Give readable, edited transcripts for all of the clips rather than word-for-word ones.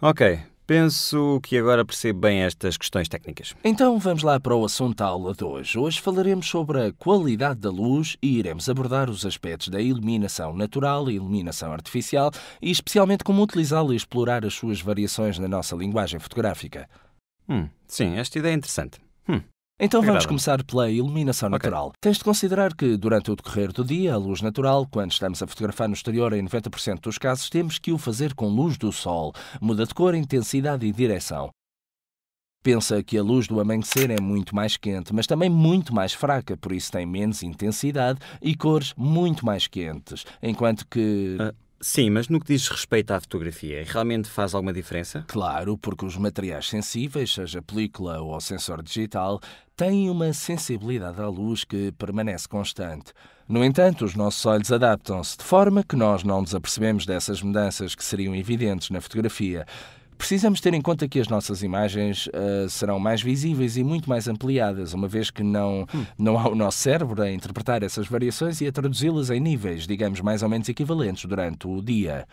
Ok, penso que agora percebo bem estas questões técnicas. Então vamos lá para o assunto da aula de hoje. Hoje falaremos sobre a qualidade da luz e iremos abordar os aspectos da iluminação natural e iluminação artificial e especialmente como utilizá-la e explorar as suas variações na nossa linguagem fotográfica. Sim, esta ideia é interessante. Então vamos Agrada-me. começar pela iluminação natural. Tens de considerar que durante o decorrer do dia, a luz natural, quando estamos a fotografar no exterior, em 90% dos casos, temos que o fazer com luz do sol. Muda de cor, intensidade e direção. Pensa que a luz do amanhecer é muito mais quente, mas também muito mais fraca, por isso tem menos intensidade e cores muito mais quentes, enquanto que... Sim, mas no que diz respeito à fotografia, realmente faz alguma diferença? Claro, porque os materiais sensíveis, seja película ou sensor digital, têm uma sensibilidade à luz que permanece constante. No entanto, os nossos olhos adaptam-se de forma que nós não nos apercebemos dessas mudanças que seriam evidentes na fotografia. Precisamos ter em conta que as nossas imagens serão mais visíveis e muito mais ampliadas, uma vez que não há o nosso cérebro a interpretar essas variações e a traduzi-las em níveis, digamos, mais ou menos equivalentes durante o dia.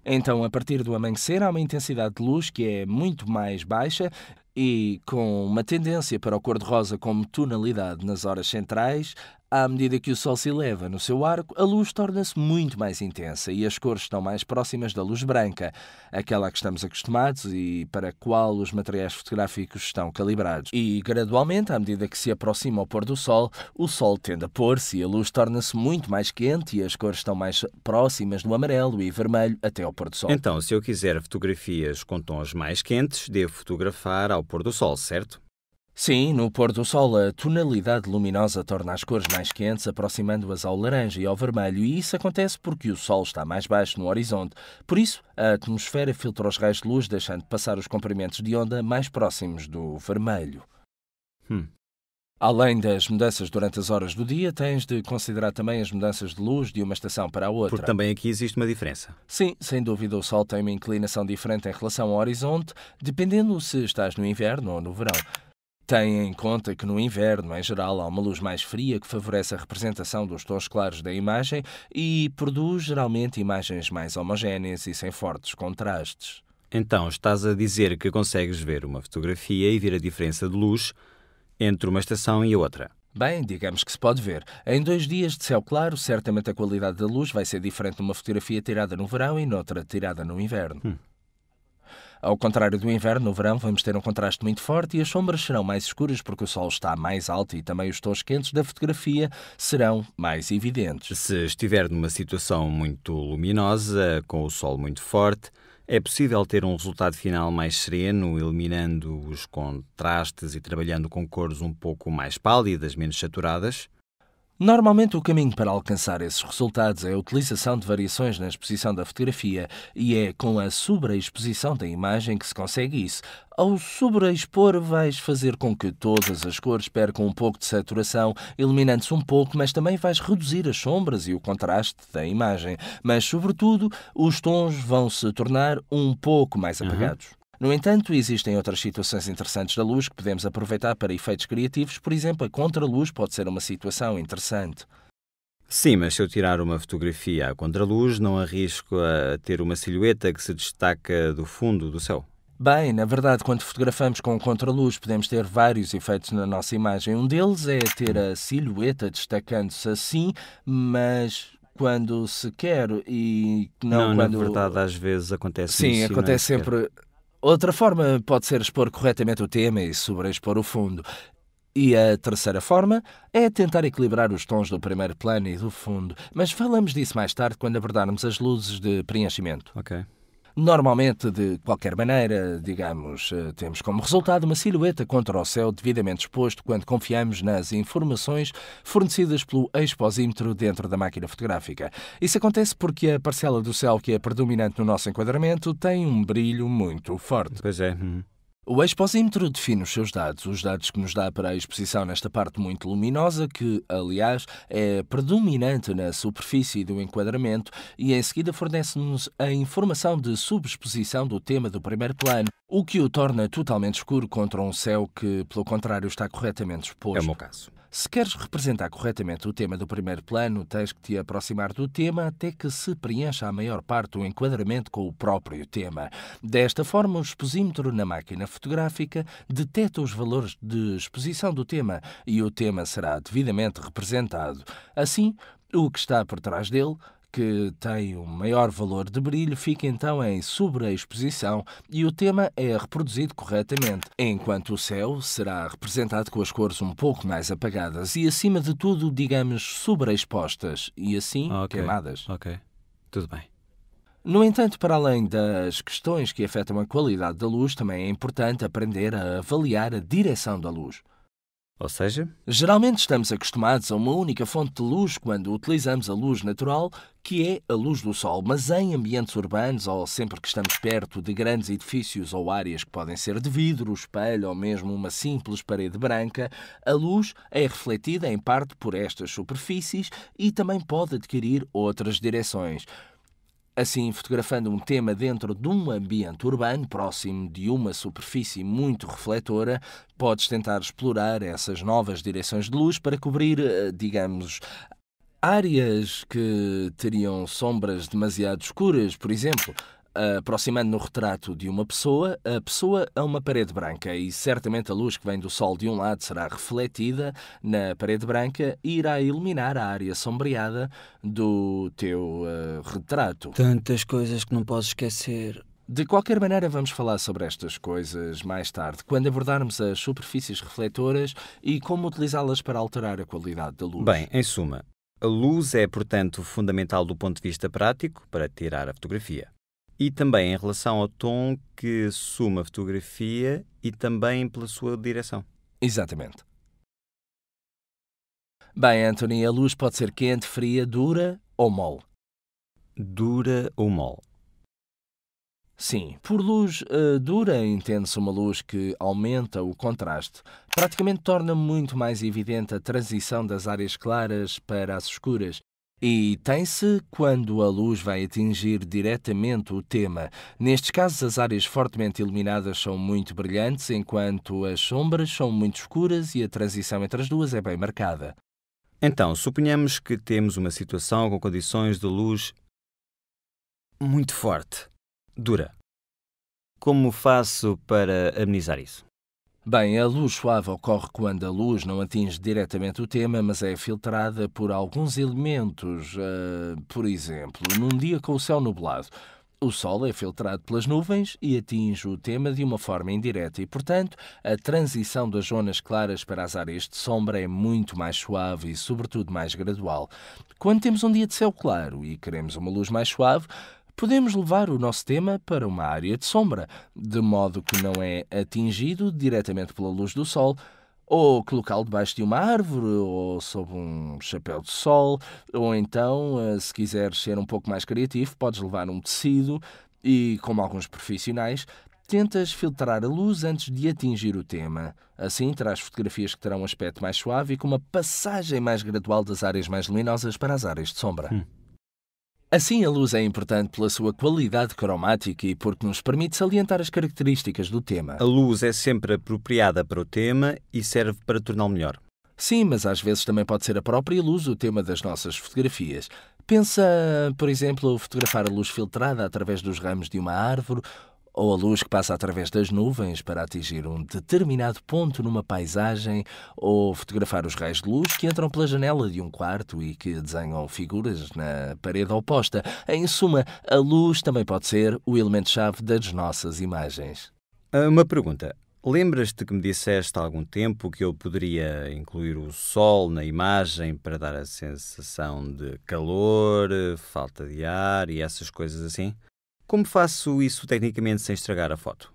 Então, a partir do amanhecer, há uma intensidade de luz que é muito mais baixa e com uma tendência para o cor-de-rosa como tonalidade nas horas centrais. À medida que o sol se eleva no seu arco, a luz torna-se muito mais intensa e as cores estão mais próximas da luz branca, aquela a que estamos acostumados e para a qual os materiais fotográficos estão calibrados. E, gradualmente, à medida que se aproxima ao pôr do sol, o sol tende a pôr-se e a luz torna-se muito mais quente e as cores estão mais próximas do amarelo e vermelho até ao pôr do sol. Então, se eu quiser fotografias com tons mais quentes, devo fotografar ao pôr do sol, certo? Sim, no pôr do sol a tonalidade luminosa torna as cores mais quentes, aproximando-as ao laranja e ao vermelho, e isso acontece porque o sol está mais baixo no horizonte. Por isso, a atmosfera filtra os raios de luz, deixando passar os comprimentos de onda mais próximos do vermelho. Além das mudanças durante as horas do dia, tens de considerar também as mudanças de luz de uma estação para a outra. Porque também aqui existe uma diferença. Sim, sem dúvida o sol tem uma inclinação diferente em relação ao horizonte, dependendo se estás no inverno ou no verão. Tenha em conta que no inverno, em geral, há uma luz mais fria que favorece a representação dos tons claros da imagem e produz geralmente imagens mais homogéneas e sem fortes contrastes. Então, estás a dizer que consegues ver uma fotografia e ver a diferença de luz entre uma estação e a outra. Bem, digamos que se pode ver. Em 2 dias de céu claro, certamente a qualidade da luz vai ser diferente numa fotografia tirada no verão e noutra tirada no inverno. Ao contrário do inverno, no verão vamos ter um contraste muito forte e as sombras serão mais escuras porque o sol está mais alto e também os tons quentes da fotografia serão mais evidentes. Se estiver numa situação muito luminosa, com o sol muito forte, é possível ter um resultado final mais sereno, eliminando os contrastes e trabalhando com cores um pouco mais pálidas, menos saturadas? Normalmente o caminho para alcançar esses resultados é a utilização de variações na exposição da fotografia e é com a sobreexposição da imagem que se consegue isso. Ao sobreexpor vais fazer com que todas as cores percam um pouco de saturação, eliminando-se um pouco, mas também vais reduzir as sombras e o contraste da imagem. Mas, sobretudo, os tons vão se tornar um pouco mais apagados. No entanto, existem outras situações interessantes da luz que podemos aproveitar para efeitos criativos. Por exemplo, a contraluz pode ser uma situação interessante. Sim, mas se eu tirar uma fotografia à contraluz, não arrisco a ter uma silhueta que se destaca do fundo do céu. Bem, na verdade, quando fotografamos com contraluz, podemos ter vários efeitos na nossa imagem. Um deles é ter a silhueta destacando-se assim, mas quando se quer e não quando... Na verdade, às vezes acontece Sim, isso. acontece sempre... Outra forma pode ser expor corretamente o tema e sobreexpor o fundo. E a terceira forma é tentar equilibrar os tons do primeiro plano e do fundo. Mas falamos disso mais tarde quando abordarmos as luzes de preenchimento. Ok. Normalmente, de qualquer maneira, digamos, temos como resultado uma silhueta contra o céu devidamente exposto quando confiamos nas informações fornecidas pelo exposímetro dentro da máquina fotográfica. Isso acontece porque a parcela do céu que é predominante no nosso enquadramento tem um brilho muito forte. Pois é. O exposímetro define os seus dados, os dados que nos dá para a exposição nesta parte muito luminosa, que, aliás, é predominante na superfície do enquadramento, e em seguida fornece-nos a informação de subexposição do tema do primeiro plano, o que o torna totalmente escuro contra um céu que, pelo contrário, está corretamente exposto. É o meu caso. Se queres representar corretamente o tema do primeiro plano, tens que te aproximar do tema até que se preencha a maior parte do enquadramento com o próprio tema. Desta forma, o exposímetro na máquina fotográfica detecta os valores de exposição do tema e o tema será devidamente representado. Assim, o que está por trás dele, que tem um maior valor de brilho, fica então em sobreexposição e o tema é reproduzido corretamente, enquanto o céu será representado com as cores um pouco mais apagadas e, acima de tudo, digamos, sobreexpostas e assim queimadas. Ok, tudo bem. No entanto, para além das questões que afetam a qualidade da luz, também é importante aprender a avaliar a direção da luz. Ou seja, Geralmente estamos acostumados a uma única fonte de luz quando utilizamos a luz natural, que é a luz do sol, mas em ambientes urbanos ou sempre que estamos perto de grandes edifícios ou áreas que podem ser de vidro, espelho ou mesmo uma simples parede branca, a luz é refletida em parte por estas superfícies e também pode adquirir outras direções. Assim, fotografando um tema dentro de um ambiente urbano, próximo de uma superfície muito refletora, podes tentar explorar essas novas direções de luz para cobrir, digamos, áreas que teriam sombras demasiado escuras, por exemplo. Aproximando no retrato de uma pessoa, a pessoa é uma parede branca e certamente a luz que vem do sol de um lado será refletida na parede branca e irá iluminar a área sombreada do teu retrato. tantas coisas que não posso esquecer. De qualquer maneira, vamos falar sobre estas coisas mais tarde, quando abordarmos as superfícies refletoras e como utilizá-las para alterar a qualidade da luz. Bem, em suma, a luz é, portanto, fundamental do ponto de vista prático para tirar a fotografia. E também em relação ao tom que assume a fotografia e também pela sua direção. Exatamente. Bem, Anthony, a luz pode ser quente, fria, dura ou mole. Dura ou mole? Sim, por luz dura entende-se uma luz que aumenta o contraste. Praticamente torna muito mais evidente a transição das áreas claras para as escuras. E tem-se quando a luz vai atingir diretamente o tema. Nestes casos, as áreas fortemente iluminadas são muito brilhantes, enquanto as sombras são muito escuras e a transição entre as duas é bem marcada. Então, suponhamos que temos uma situação com condições de luz muito forte, dura. Como faço para amenizar isso? Bem, a luz suave ocorre quando a luz não atinge diretamente o tema, mas é filtrada por alguns elementos. Por exemplo, num dia com o céu nublado, o sol é filtrado pelas nuvens e atinge o tema de uma forma indireta e, portanto, a transição das zonas claras para as áreas de sombra é muito mais suave e, sobretudo, mais gradual. Quando temos um dia de céu claro e queremos uma luz mais suave, podemos levar o nosso tema para uma área de sombra, de modo que não é atingido diretamente pela luz do sol, ou colocá-lo debaixo de uma árvore, ou sob um chapéu de sol, ou então, se quiseres ser um pouco mais criativo, podes levar um tecido e, como alguns profissionais, tentas filtrar a luz antes de atingir o tema. Assim, terás fotografias que terão um aspecto mais suave e com uma passagem mais gradual das áreas mais luminosas para as áreas de sombra. Assim, a luz é importante pela sua qualidade cromática e porque nos permite salientar as características do tema. A luz é sempre apropriada para o tema e serve para torná-lo melhor. Sim, mas às vezes também pode ser a própria luz o tema das nossas fotografias. Pensa, por exemplo, fotografar a luz filtrada através dos ramos de uma árvore ou a luz que passa através das nuvens para atingir um determinado ponto numa paisagem, ou fotografar os raios de luz que entram pela janela de um quarto e que desenham figuras na parede oposta. Em suma, a luz também pode ser o elemento-chave das nossas imagens. Uma pergunta. Lembras-te que me disseste há algum tempo que eu poderia incluir o sol na imagem para dar a sensação de calor, falta de ar e essas coisas assim? Como faço isso tecnicamente sem estragar a foto?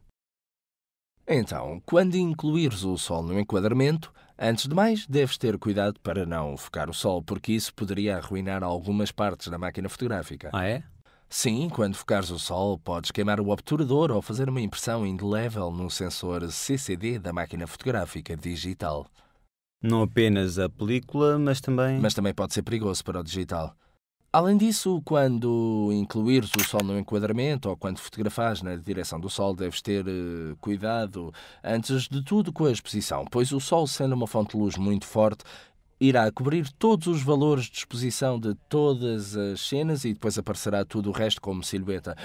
Então, quando incluires o sol no enquadramento, antes de mais, deves ter cuidado para não focar o sol, porque isso poderia arruinar algumas partes da máquina fotográfica. Ah, é? Sim, quando focares o sol, podes queimar o obturador ou fazer uma impressão indelével no sensor CCD da máquina fotográfica digital. Não apenas a película, mas também... Mas também pode ser perigoso para o digital. Além disso, quando incluires o sol no enquadramento ou quando fotografares na direção do sol, deves ter cuidado, antes de tudo, com a exposição, pois o sol, sendo uma fonte de luz muito forte, irá cobrir todos os valores de exposição de todas as cenas e depois aparecerá tudo o resto como silhueta.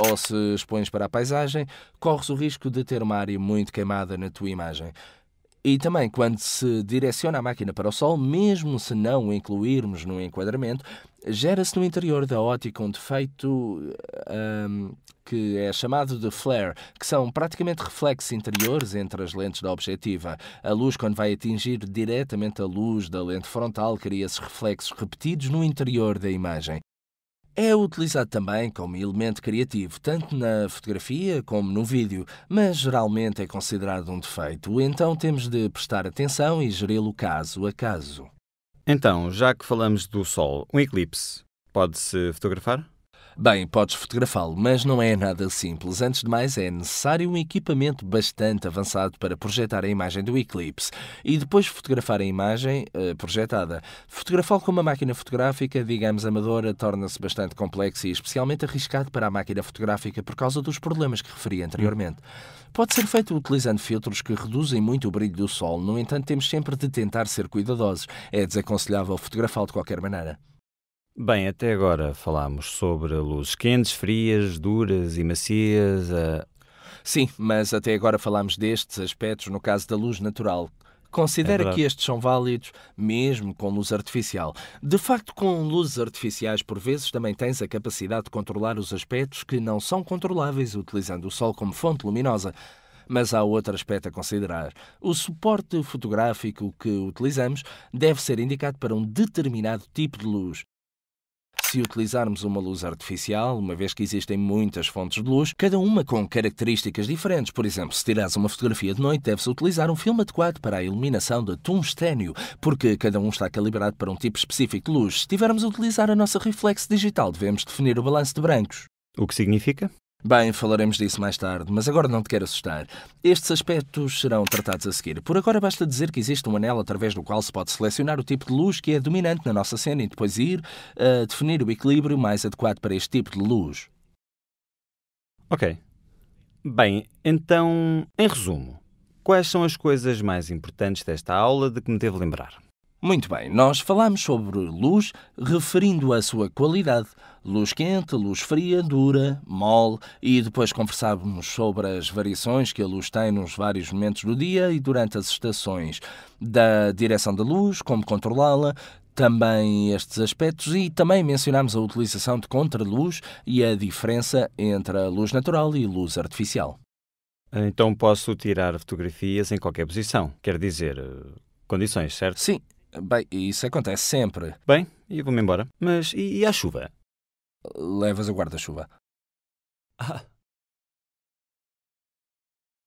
Ou se expões para a paisagem, corres o risco de ter uma área muito queimada na tua imagem. E também, quando se direciona a máquina para o sol, mesmo se não o incluirmos no enquadramento, gera-se no interior da ótica um defeito que é chamado de flare, que são praticamente reflexos interiores entre as lentes da objetiva. A luz, quando vai atingir diretamente a luz da lente frontal, cria esses reflexos repetidos no interior da imagem. É utilizado também como elemento criativo, tanto na fotografia como no vídeo, mas geralmente é considerado um defeito, então temos de prestar atenção e geri-lo caso a caso. Então, já que falamos do Sol, um eclipse, pode-se fotografar? Bem, podes fotografá-lo, mas não é nada simples. Antes de mais, é necessário um equipamento bastante avançado para projetar a imagem do eclipse e depois fotografar a imagem projetada. Fotografá-lo com uma máquina fotográfica, digamos, amadora, torna-se bastante complexo e especialmente arriscado para a máquina fotográfica por causa dos problemas que referi anteriormente. Pode ser feito utilizando filtros que reduzem muito o brilho do sol, no entanto, temos sempre de tentar ser cuidadosos. É desaconselhável fotografá-lo de qualquer maneira. Bem, até agora falámos sobre luzes quentes, frias, duras e macias. Sim, mas até agora falámos destes aspectos no caso da luz natural. É Considera que verdade. estes são válidos mesmo com luz artificial. De facto, com luzes artificiais, por vezes, também tens a capacidade de controlar os aspectos que não são controláveis utilizando o sol como fonte luminosa. Mas há outro aspecto a considerar. O suporte fotográfico que utilizamos deve ser indicado para um determinado tipo de luz. Se utilizarmos uma luz artificial, uma vez que existem muitas fontes de luz, cada uma com características diferentes. Por exemplo, se tirares uma fotografia de noite, deve-se utilizar um filme adequado para a iluminação de tungstênio, porque cada um está calibrado para um tipo específico de luz. Se tivermos a utilizar a nossa reflexo digital, devemos definir o balanço de brancos. O que significa? Bem, falaremos disso mais tarde, mas agora não te quero assustar. Estes aspectos serão tratados a seguir. Por agora basta dizer que existe um anel através do qual se pode selecionar o tipo de luz que é dominante na nossa cena e depois ir a definir o equilíbrio mais adequado para este tipo de luz. Ok. Bem, então, em resumo, quais são as coisas mais importantes desta aula de que me devo lembrar? Muito bem, nós falámos sobre luz referindo a sua qualidade. Luz quente, luz fria, dura, mole e depois conversávamos sobre as variações que a luz tem nos vários momentos do dia e durante as estações, da direção da luz, como controlá-la, também estes aspectos e também mencionámos a utilização de contraluz e a diferença entre a luz natural e luz artificial. Então posso tirar fotografias em qualquer posição, quer dizer, condições, certo? Sim, bem, isso acontece sempre. Bem, e vou-me embora. Mas e a chuva? Levas o guarda-chuva. Ah,